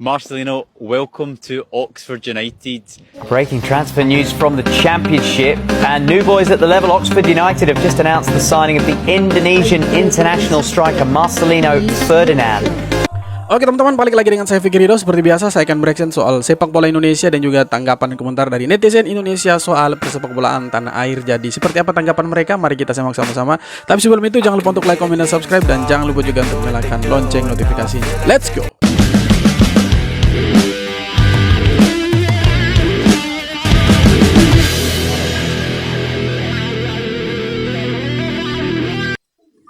Marcelino, welcome to Oxford United. Breaking transfer news from the Championship, and new boys at the level. Oxford United have just announced the signing of the Indonesian international striker Marcelino Ferdinand. Oke teman-teman, balik lagi dengan saya Fikri Ridho. Seperti biasa saya akan bereaction soal sepak bola Indonesia dan juga tanggapan dan komentar dari netizen Indonesia soal persepak bolaan tanah air. Jadi seperti apa tanggapan mereka? Mari kita simak sama-sama. Tapi sebelum itu jangan lupa untuk like, comment, dan subscribe, dan jangan lupa juga untuk menyalakan lonceng notifikasinya. Let's go.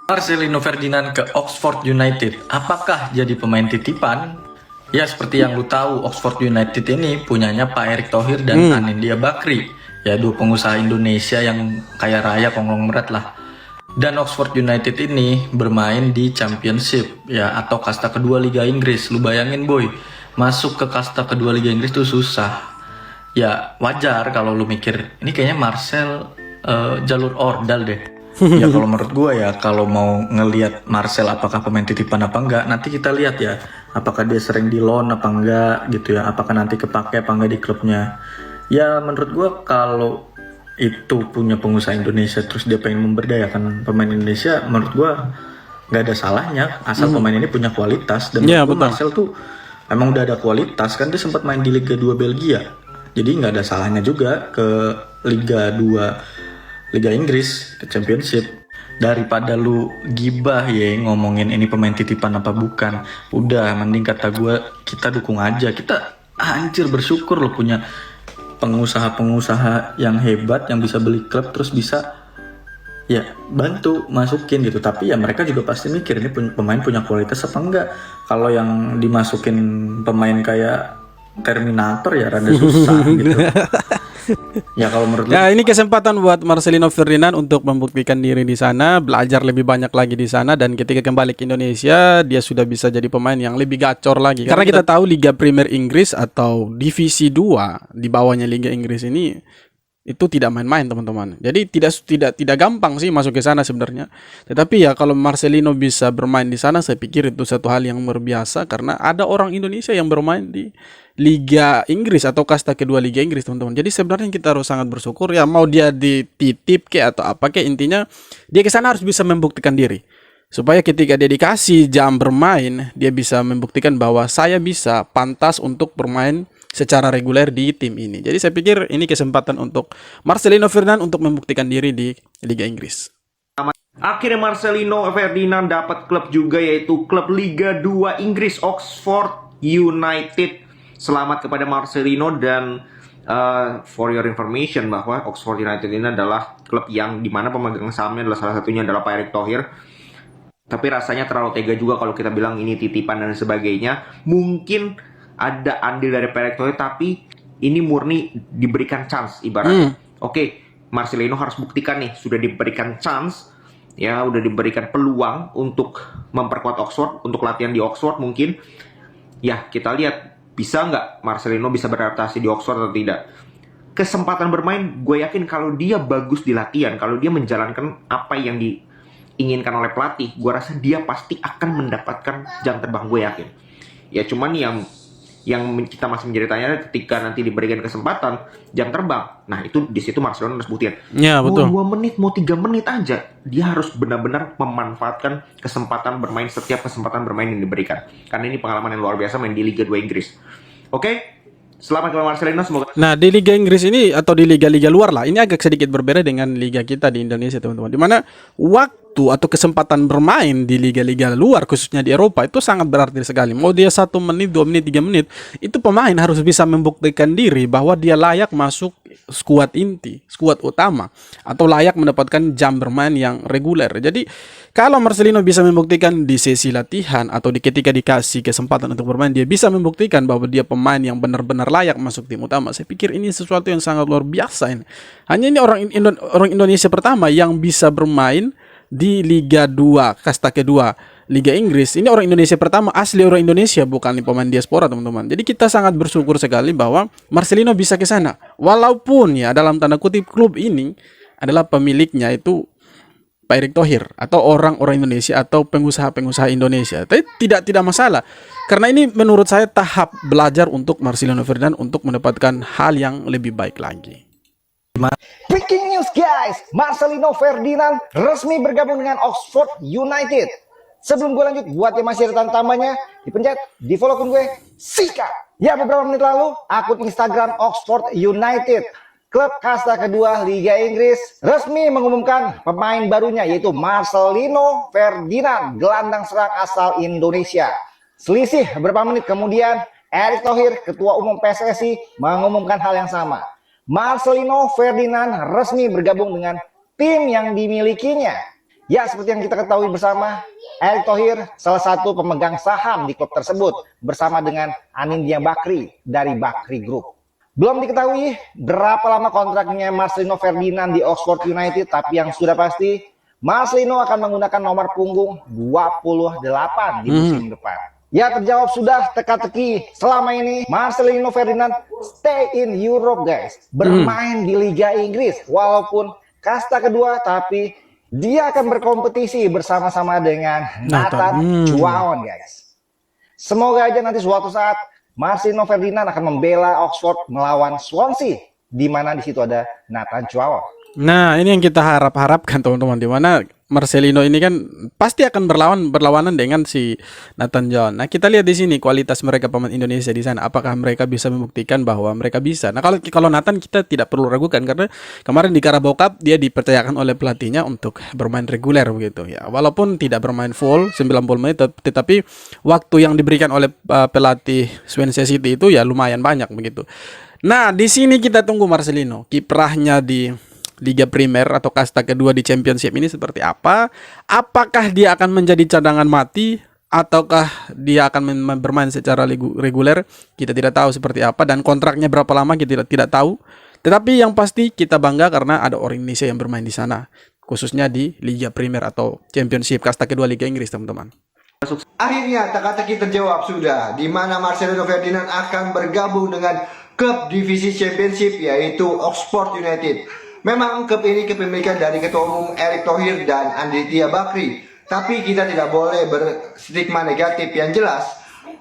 Marcelino Ferdinand ke Oxford United, apakah jadi pemain titipan? Ya seperti yang lu tahu, Oxford United ini punyanya Pak Erick Thohir dan Anindya Bakri, ya dua pengusaha Indonesia yang kaya raya konglomerat lah. Dan Oxford United ini bermain di Championship, ya atau kasta kedua Liga Inggris. Lu bayangin boy, masuk ke kasta kedua Liga Inggris tuh susah. Ya wajar kalau lu mikir ini kayaknya Marcel jalur ordal deh. Ya kalau menurut gue ya, kalau mau ngelihat Marcel apakah pemain titipan apa enggak, nanti kita lihat ya apakah dia sering di loan apa enggak gitu ya, apakah nanti kepake apa enggak di klubnya. Ya menurut gue kalau itu punya pengusaha Indonesia terus dia pengen memberdayakan pemain Indonesia, menurut gue nggak ada salahnya asal pemain ini punya kualitas. Dan menurut gue Marcel tuh emang udah ada kualitas, kan dia sempat main di Liga 2 Belgia, jadi nggak ada salahnya juga ke Liga 2 Liga Inggris, ke Championship. Daripada lu gibah ya ngomongin ini pemain titipan apa bukan, udah mending kata gue kita dukung aja. Kita anjir bersyukur lo punya pengusaha-pengusaha yang hebat yang bisa beli klub terus bisa ya bantu masukin gitu. Tapi ya mereka juga pasti mikir ini pemain punya kualitas apa enggak. Kalau yang dimasukin pemain kayak Terminator ya rada susah gitu. Ya kalau menurut ya ini kesempatan buat Marcelino Ferdinand untuk membuktikan diri di sana, belajar lebih banyak lagi di sana, dan ketika kembali ke Indonesia dia sudah bisa jadi pemain yang lebih gacor lagi. Karena kita tahu Liga Premier Inggris atau Divisi 2 di bawahnya Liga Inggris ini itu tidak main-main teman-teman. Jadi tidak gampang sih masuk ke sana sebenarnya. Tetapi ya kalau Marcelino bisa bermain di sana, saya pikir itu satu hal yang luar biasa, karena ada orang Indonesia yang bermain di Liga Inggris atau kasta kedua Liga Inggris teman-teman. Jadi sebenarnya kita harus sangat bersyukur ya, mau dia dititip ke atau apa ke, intinya dia ke sana harus bisa membuktikan diri. Supaya ketika dia dikasih jam bermain, dia bisa membuktikan bahwa saya bisa pantas untuk bermain secara reguler di tim ini. Jadi saya pikir ini kesempatan untuk Marcelino Ferdinand untuk membuktikan diri di Liga Inggris. Akhirnya Marcelino Ferdinand dapat klub juga, yaitu klub Liga 2 Inggris, Oxford United. Selamat kepada Marcelino, dan for your information bahwa Oxford United ini adalah klub yang dimana pemegang sahamnya adalah salah satunya adalah Pak Erick Thohir. Tapi rasanya terlalu tega juga kalau kita bilang ini titipan dan sebagainya. Mungkin ada andil dari Pak Erick Thohir, tapi ini murni diberikan chance ibaratnya. Oke, Marcelino harus buktikan nih, sudah diberikan chance, ya udah diberikan peluang untuk memperkuat Oxford, untuk latihan di Oxford mungkin. Ya kita lihat bisa nggak Marcelino bisa beradaptasi di Oxford atau tidak. Kesempatan bermain, gue yakin kalau dia bagus di latihan, kalau dia menjalankan apa yang diinginkan oleh pelatih, gue rasa dia pasti akan mendapatkan jam terbang, gue yakin. Ya cuman yang kita masih menjadi tanya ketika nanti diberikan kesempatan jam terbang. Nah itu di situ Marcelino harus buktikan. Ya, betul. Mau 2 menit, mau 3 menit aja, dia harus benar-benar memanfaatkan kesempatan bermain, setiap kesempatan bermain yang diberikan. Karena ini pengalaman yang luar biasa main di Liga 2 Inggris. Oke? Selamat kepada Marcelino, semoga. Nah di Liga Inggris ini atau di liga-liga luar lah, ini agak sedikit berbeda dengan liga kita di Indonesia teman-teman. Dimana waktu atau kesempatan bermain di liga-liga luar, khususnya di Eropa, itu sangat berarti sekali. Mau dia 1 menit, 2 menit, 3 menit, itu pemain harus bisa membuktikan diri bahwa dia layak masuk skuad inti, skuad utama, atau layak mendapatkan jam bermain yang reguler. Jadi kalau Marcelino bisa membuktikan di sesi latihan atau ketika dikasih kesempatan untuk bermain, dia bisa membuktikan bahwa dia pemain yang benar-benar layak masuk tim utama. Saya pikir ini sesuatu yang sangat luar biasa ini. Hanya ini orang Indonesia pertama yang bisa bermain di Liga 2 kasta kedua Liga Inggris. Ini orang Indonesia pertama, asli orang Indonesia, bukan pemain diaspora teman-teman. Jadi kita sangat bersyukur sekali bahwa Marcelino bisa ke sana. Walaupun ya dalam tanda kutip klub ini adalah pemiliknya itu Pak Erick Thohir atau orang-orang Indonesia atau pengusaha-pengusaha Indonesia. Tapi tidak masalah. Karena ini menurut saya tahap belajar untuk Marcelino Ferdinand untuk mendapatkan hal yang lebih baik lagi. Breaking news guys, Marcelino Ferdinand resmi bergabung dengan Oxford United. Sebelum gue lanjut, buat yang masih ada tambahnya, dipencet, di follow akun gue, sikat. Ya, beberapa menit lalu, akun Instagram Oxford United, klub kasta kedua Liga Inggris, resmi mengumumkan pemain barunya, yaitu Marcelino Ferdinand, gelandang serang asal Indonesia. Selisih beberapa menit kemudian, Erick Thohir, Ketua Umum PSSI, mengumumkan hal yang sama. Marcelino Ferdinand resmi bergabung dengan tim yang dimilikinya. Ya, seperti yang kita ketahui bersama, Erick Thohir salah satu pemegang saham di klub tersebut bersama dengan Anindya Bakri dari Bakri Group. Belum diketahui berapa lama kontraknya Marcelino Ferdinand di Oxford United, tapi yang sudah pasti Marcelino akan menggunakan nomor punggung 28 di musim depan. Ya, terjawab sudah teka-teki. Selama ini Marcelino Ferdinand stay in Europe guys, bermain di Liga Inggris walaupun kasta kedua, tapi dia akan berkompetisi bersama-sama dengan Nathan Chuaon guys. Semoga aja nanti suatu saat Marcelino Ferdinand akan membela Oxford melawan Swansea, di mana di situ ada Nathan Chuaon. Nah, ini yang kita harapkan teman-teman, di mana Marcelino ini kan pasti akan berlawanan dengan si Nathan John. Nah, kita lihat di sini kualitas mereka pemain Indonesia di sana. Apakah mereka bisa membuktikan bahwa mereka bisa? Nah, kalau Nathan kita tidak perlu ragukan karena kemarin di Carabao Cup dia dipercayakan oleh pelatihnya untuk bermain reguler begitu ya. Walaupun tidak bermain full 90 menit, tetapi waktu yang diberikan oleh pelatih Swansea City itu ya lumayan banyak begitu. Nah, di sini kita tunggu Marcelino, kiprahnya di Liga Primer atau kasta kedua di Championship ini seperti apa? Apakah dia akan menjadi cadangan mati ataukah dia akan bermain secara reguler? Kita tidak tahu seperti apa, dan kontraknya berapa lama kita tidak tahu. Tetapi yang pasti kita bangga karena ada orang Indonesia yang bermain di sana, khususnya di Liga Primer atau Championship kasta kedua Liga Inggris, teman-teman. Akhirnya teka-teki terjawab sudah, di mana Marcelino Ferdinand akan bergabung dengan klub divisi Championship yaitu Oxford United. Memang klub ini kepemilikan dari Ketua Umum Erick Thohir dan Anindya Bakri, tapi kita tidak boleh berstigma negatif. Yang jelas,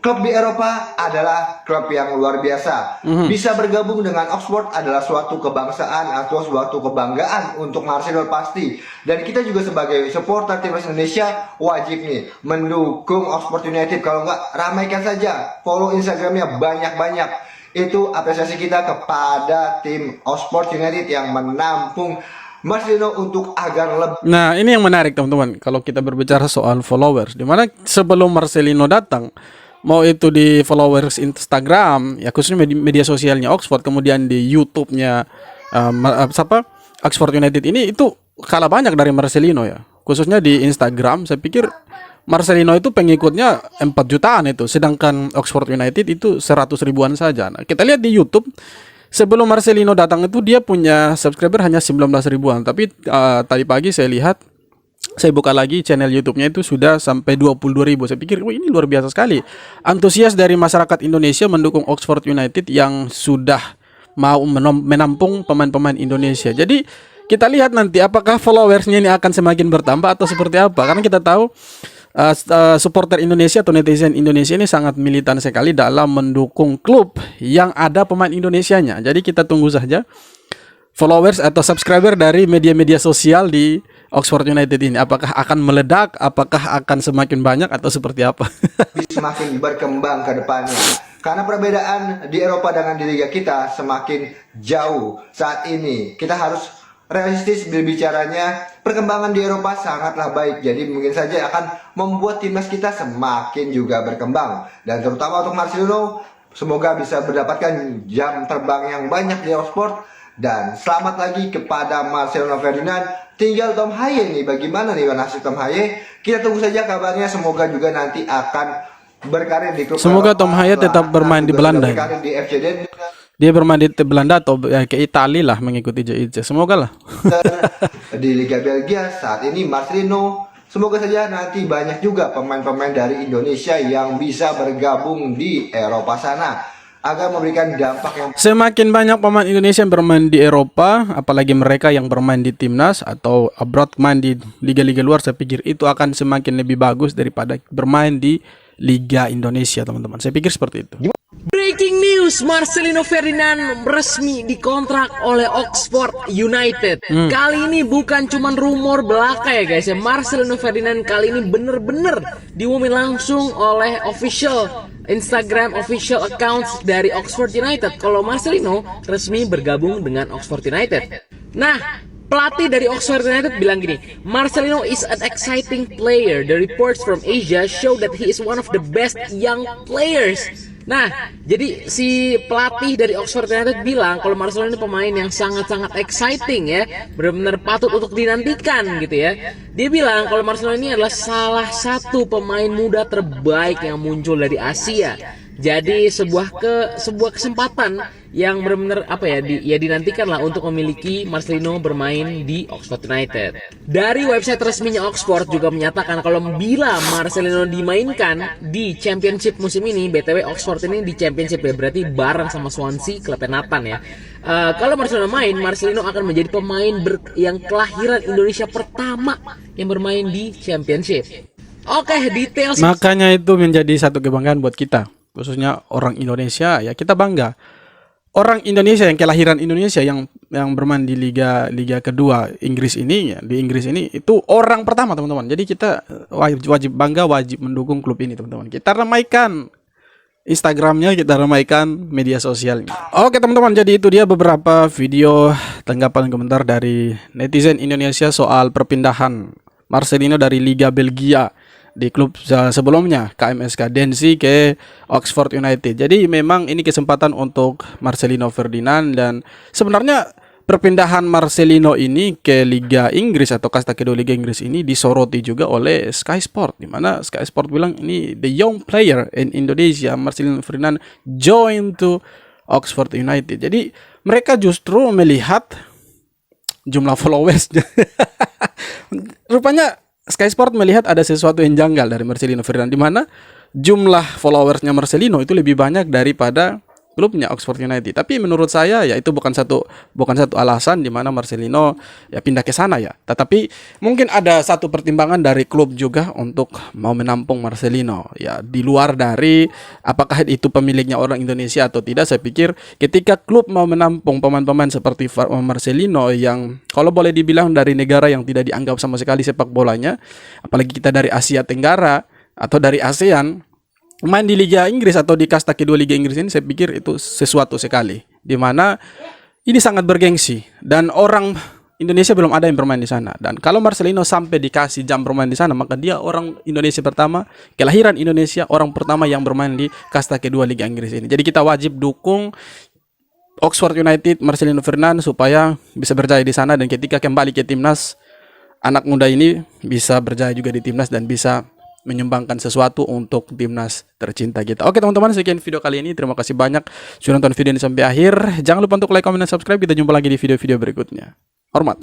klub di Eropa adalah klub yang luar biasa. Bisa bergabung dengan Oxford adalah suatu kebangsaan atau suatu kebanggaan untuk Marcelino pasti. Dan kita juga sebagai supporter timnas Indonesia wajib nih mendukung Oxford United. Kalau nggak, ramaikan saja, follow Instagramnya banyak-banyak. Itu apresiasi kita kepada tim Oxford United yang menampung Marcelino untuk agar lebih. Nah, ini yang menarik teman-teman. Kalau kita berbicara soal followers, dimana sebelum Marcelino datang, mau itu di followers Instagram, ya khususnya media sosialnya Oxford, kemudian di YouTube-nya Oxford United ini itu kalah banyak dari Marcelino ya. Khususnya di Instagram, saya pikir Marcelino itu pengikutnya 4 jutaan itu, sedangkan Oxford United itu 100 ribuan saja. Nah, kita lihat di YouTube, sebelum Marcelino datang itu dia punya subscriber hanya 19 ribuan. Tapi tadi pagi saya lihat, saya buka lagi channel YouTube-nya itu sudah sampai 22 ribu. Saya pikir, wah ini luar biasa sekali. Antusias dari masyarakat Indonesia mendukung Oxford United yang sudah mau menampung pemain-pemain Indonesia. Jadi kita lihat nanti apakah followersnya ini akan semakin bertambah atau seperti apa. Karena kita tahu supporter Indonesia atau netizen Indonesia ini sangat militan sekali dalam mendukung klub yang ada pemain Indonesianya. Jadi kita tunggu saja followers atau subscriber dari media-media sosial di Oxford United ini. Apakah akan meledak, apakah akan semakin banyak atau seperti apa? Semakin berkembang ke depannya. Karena perbedaan di Eropa dengan di Liga kita semakin jauh saat ini. Kita harus realistis berbicaranya, perkembangan di Eropa sangatlah baik. Jadi mungkin saja akan membuat timnas kita semakin juga berkembang. Dan terutama untuk Marcelino, semoga bisa mendapatkan jam terbang yang banyak di Oxford. Dan selamat lagi kepada Marcelino Ferdinand. Tinggal Tom Haye nih, bagaimana nih nasib Tom Haye? Kita tunggu saja kabarnya, semoga juga nanti akan berkarir di klub. Semoga Tom Haye tetap bermain di Belanda. Berkarir di FCD. Dia bermain di Belanda atau ke Italia lah, mengikuti JIC. Semoga lah. Di Liga Belgia saat ini Marcelino, semoga saja nanti banyak juga pemain-pemain dari Indonesia yang bisa bergabung di Eropa sana. agar memberikan dampak yang Semakin banyak pemain Indonesia yang bermain di Eropa, apalagi mereka yang bermain di timnas atau abroad main di liga-liga luar, saya pikir itu akan semakin lebih bagus daripada bermain di Liga Indonesia, teman-teman. Saya pikir seperti itu. Breaking news, Marcelino Ferdinand resmi dikontrak oleh Oxford United. Kali ini bukan cuma rumor belaka ya guys ya. Marcelino Ferdinand kali ini bener-bener diumumin langsung oleh official Instagram official accounts dari Oxford United kalau Marcelino resmi bergabung dengan Oxford United. Nah, pelatih dari Oxford United bilang gini, Marcelino is an exciting player. The reports from Asia show that he is one of the best young players. Nah, jadi si pelatih dari Oxford United bilang kalau Marcelino ini pemain yang sangat-sangat exciting ya, benar-benar patut untuk dinantikan gitu ya. Dia bilang kalau Marcelino ini adalah salah satu pemain muda terbaik yang muncul dari Asia. Jadi sebuah kesempatan yang benar-benar dinantikan lah untuk memiliki Marcelino bermain di Oxford United. Dari website resminya Oxford juga menyatakan kalau bila Marcelino dimainkan di Championship musim ini, BTW Oxford ini di Championship ya, berarti bareng sama Swansea, klub Nathan ya. Kalau Marcelino main, Marcelino akan menjadi pemain yang kelahiran Indonesia pertama yang bermain di Championship. Oke, detail. Makanya itu menjadi satu kebanggaan buat kita, khususnya orang Indonesia ya, kita bangga. Orang Indonesia yang kelahiran Indonesia yang bermain di liga kedua Inggris ini ya, di Inggris ini itu orang pertama, teman-teman. Jadi kita wajib bangga, wajib mendukung klub ini, teman-teman. Kita ramaikan Instagramnya, kita ramaikan media sosialnya. Oke teman-teman, jadi itu dia beberapa video tanggapan komentar dari netizen Indonesia soal perpindahan Marcelino dari Liga Belgia di klub sebelumnya KMSK Denzi ke Oxford United. Jadi memang ini kesempatan untuk Marcelino Ferdinand, dan sebenarnya perpindahan Marcelino ini ke Liga Inggris atau kasta kedua Liga Inggris ini disoroti juga oleh Sky Sport, di mana Sky Sport bilang ini the young player in Indonesia, Marcelino Ferdinand join to Oxford United. Jadi mereka justru melihat jumlah followersnya. Rupanya Sky Sport melihat ada sesuatu yang janggal dari Marcelino Ferdinand, di mana jumlah followersnya Marcelino itu lebih banyak daripada klubnya Oxford United. Tapi menurut saya ya itu bukan satu alasan di mana Marcelino ya pindah ke sana ya. Tetapi mungkin ada satu pertimbangan dari klub juga untuk mau menampung Marcelino. Ya di luar dari apakah itu pemiliknya orang Indonesia atau tidak, saya pikir ketika klub mau menampung pemain-pemain seperti Marcelino yang kalau boleh dibilang dari negara yang tidak dianggap sama sekali sepak bolanya, apalagi kita dari Asia Tenggara atau dari ASEAN, main di Liga Inggris atau di kasta kedua Liga Inggris ini, saya pikir itu sesuatu sekali, di mana ini sangat bergengsi dan orang Indonesia belum ada yang bermain di sana. Dan kalau Marcelino sampai dikasih jam bermain di sana, maka dia orang Indonesia pertama, kelahiran Indonesia, orang pertama yang bermain di kasta kedua Liga Inggris ini. Jadi kita wajib dukung Oxford United, Marcelino Ferdinand supaya bisa berjaya di sana, dan ketika kembali ke timnas, anak muda ini bisa berjaya juga di timnas dan bisa menyumbangkan sesuatu untuk timnas tercinta kita. Oke teman-teman, sekian video kali ini. Terima kasih banyak sudah nonton video ini sampai akhir. Jangan lupa untuk like, comment, dan subscribe. Kita jumpa lagi di video-video berikutnya. Hormat.